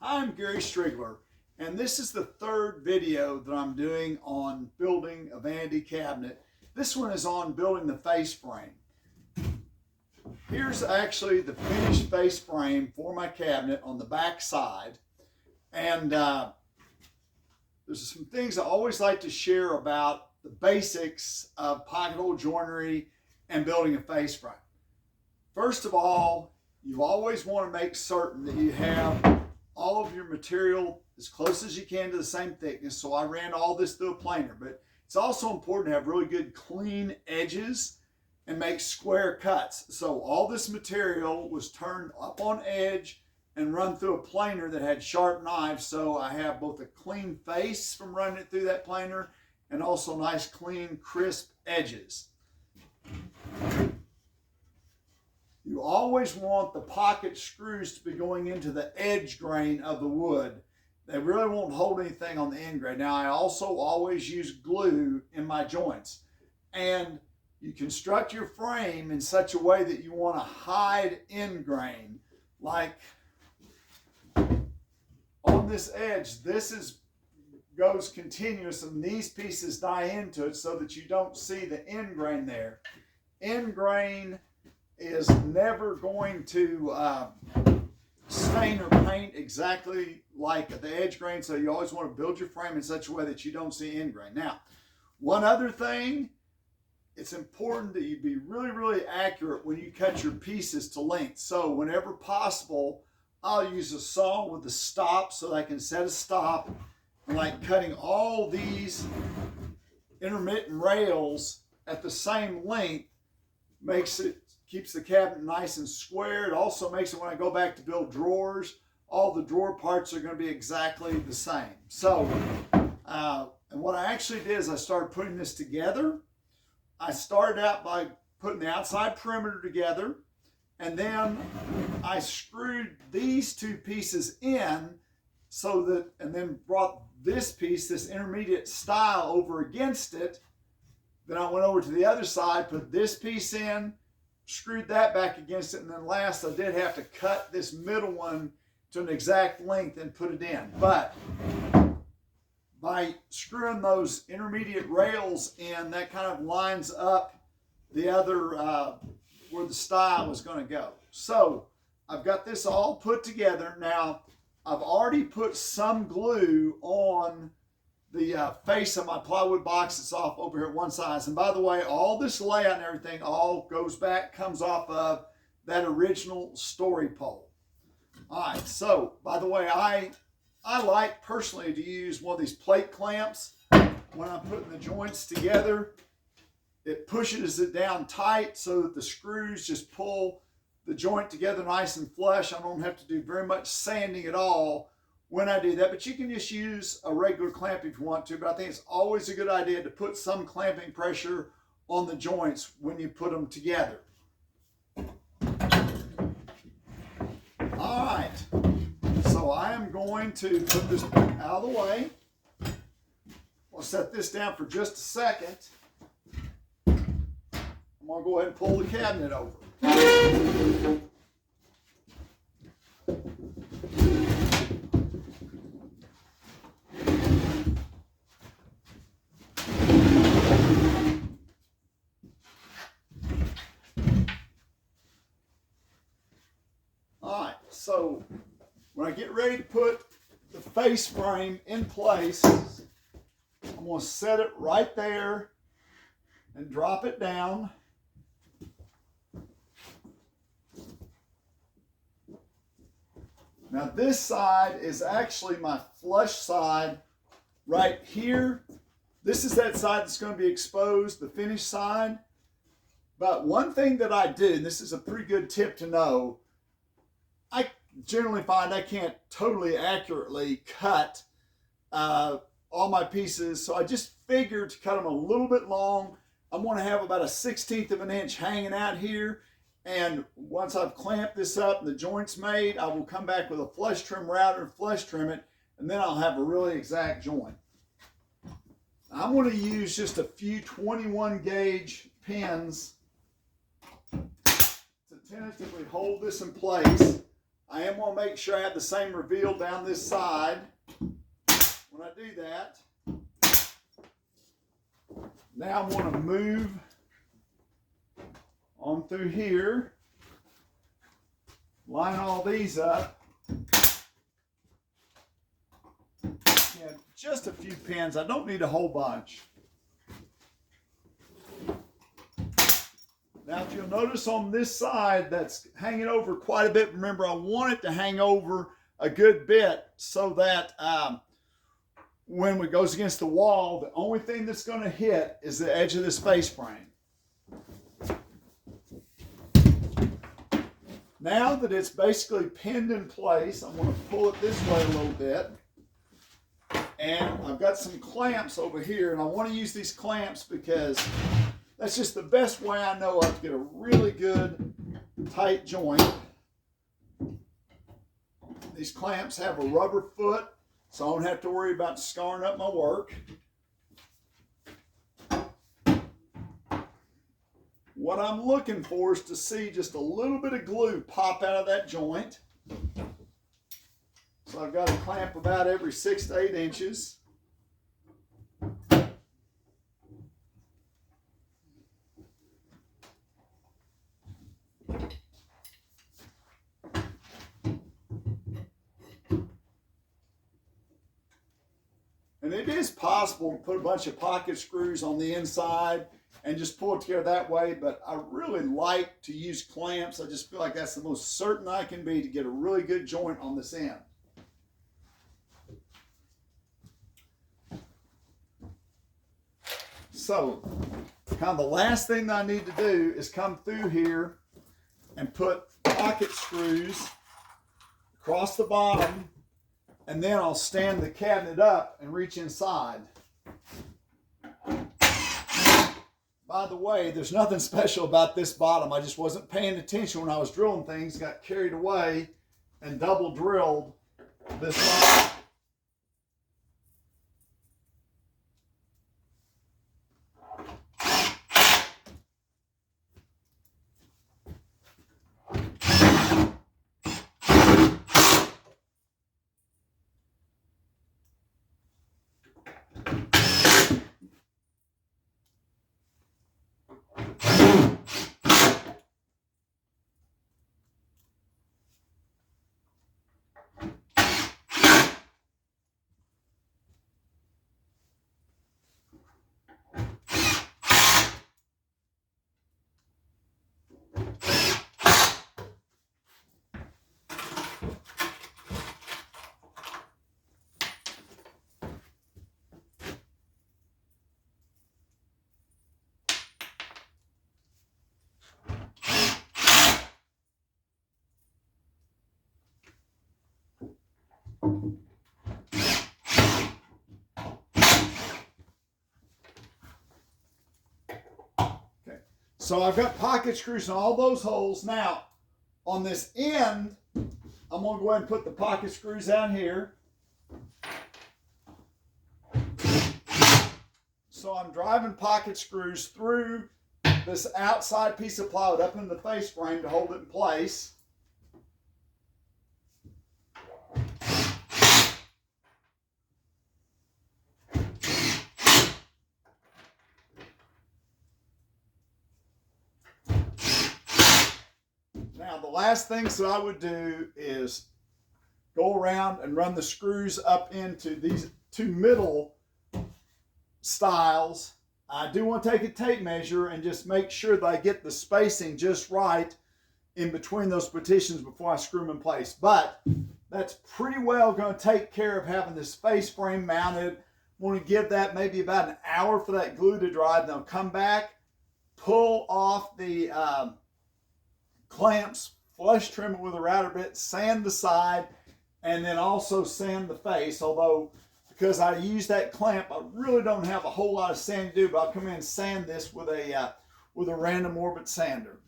I'm Gary Striegler, and this is the third video that I'm doing on building a vanity cabinet. This one is on building the face frame. Here's actually the finished face frame for my cabinet on the back side. And there's some things I always like to share about the basics of pocket hole joinery and building a face frame. First of all, you always want to make certain that you have all of your material as close as you can to the same thickness. So I ran all this through a planer, but it's also important to have really good clean edges and make square cuts. So all this material was turned up on edge and run through a planer that had sharp knives. So I have both a clean face from running it through that planer and also nice, clean, crisp edges. You always want the pocket screws to be going into the edge grain of the wood. They really won't hold anything on the end grain. Now, I also always use glue in my joints. And you construct your frame in such a way that you want to hide end grain. Like on this edge, goes continuous, and these pieces die into it so that you don't see the end grain there. End grain is never going to stain or paint exactly like the edge grain, so you always want to build your frame in such a way that you don't see end grain. Now, one other thing, it's important that you be really, really accurate when you cut your pieces to length. So whenever possible, I'll use a saw with a stop so that I can set a stop. And like cutting all these intermittent rails at the same length keeps the cabinet nice and square. It also makes it, when I go back to build drawers, all the drawer parts are going to be exactly the same. So, and what I actually did is I started putting this together. I started out by putting the outside perimeter together, and then I screwed these two pieces in so that, and then brought this piece, this intermediate style, over against it. Then I went over to the other side, put this piece in, screwed that back against it, and then last I did have to cut this middle one to an exact length and put it in. But by screwing those intermediate rails in, that kind of lines up the other where the style is going to go. So I've got this all put together. Now I've already put some glue on the face of my plywood box that's off over here at one side. And by the way, all this layout and everything all comes off of that original story pole. All right, so by the way, I like personally to use one of these plate clamps when I'm putting the joints together. It pushes it down tight so that the screws just pull the joint together nice and flush. I don't have to do very much sanding at all when I do that, but you can just use a regular clamp if you want to. But I think it's always a good idea to put some clamping pressure on the joints when you put them together. All right, so I am going to put this out of the way. I'll set this down for just a second. I'm going to go ahead and pull the cabinet over. Alright, so when I get ready to put the face frame in place, I'm going to set it right there and drop it down. Now this side is actually my flush side right here. This is that side that's going to be exposed, the finished side. But one thing that I do, and this is a pretty good tip to know, I generally find I can't totally accurately cut all my pieces. So I just figured to cut them a little bit long. I'm going to have about a 1/16 of an inch hanging out here. And once I've clamped this up and the joint's made, I will come back with a flush trim router and flush trim it, and then I'll have a really exact joint. I'm going to use just a few 21 gauge pins to tentatively hold this in place. I am going to make sure I have the same reveal down this side. When I do that, now I'm going to move on through here, line all these up. Yeah, just a few pins. I don't need a whole bunch. Now, if you'll notice on this side, that's hanging over quite a bit. Remember, I want it to hang over a good bit so that when it goes against the wall, the only thing that's going to hit is the edge of this face frame. Now that it's basically pinned in place, I'm going to pull it this way a little bit. And I've got some clamps over here, and I want to use these clamps because that's just the best way I know of to get a really good tight joint. These clamps have a rubber foot, so I don't have to worry about scarring up my work. What I'm looking for is to see just a little bit of glue pop out of that joint. So I've got a clamp about every 6 to 8 inches. And it is possible to put a bunch of pocket screws on the inside and just pull it together that way, but I really like to use clamps. I just feel like that's the most certain I can be to get a really good joint on this end. So, kind of the last thing that I need to do is come through here and put pocket screws across the bottom, and then I'll stand the cabinet up and reach inside. By the way, there's nothing special about this bottom. I just wasn't paying attention when I was drilling things, got carried away, and double drilled this bottom. So I've got pocket screws in all those holes. Now, on this end, I'm going to go ahead and put the pocket screws down here. So I'm driving pocket screws through this outside piece of plywood up into the face frame to hold it in place. Now, the last things that I would do is go around and run the screws up into these two middle stiles. I do want to take a tape measure and just make sure that I get the spacing just right in between those partitions before I screw them in place. But that's pretty well going to take care of having this face frame mounted. I want to give that maybe about an hour for that glue to dry. Then I'll come back, pull off the clamps, flush trim it with a router bit, sand the side, and then also sand the face. Although, because I use that clamp, I really don't have a whole lot of sand to do, but I'll come in and sand this with a random orbit sander.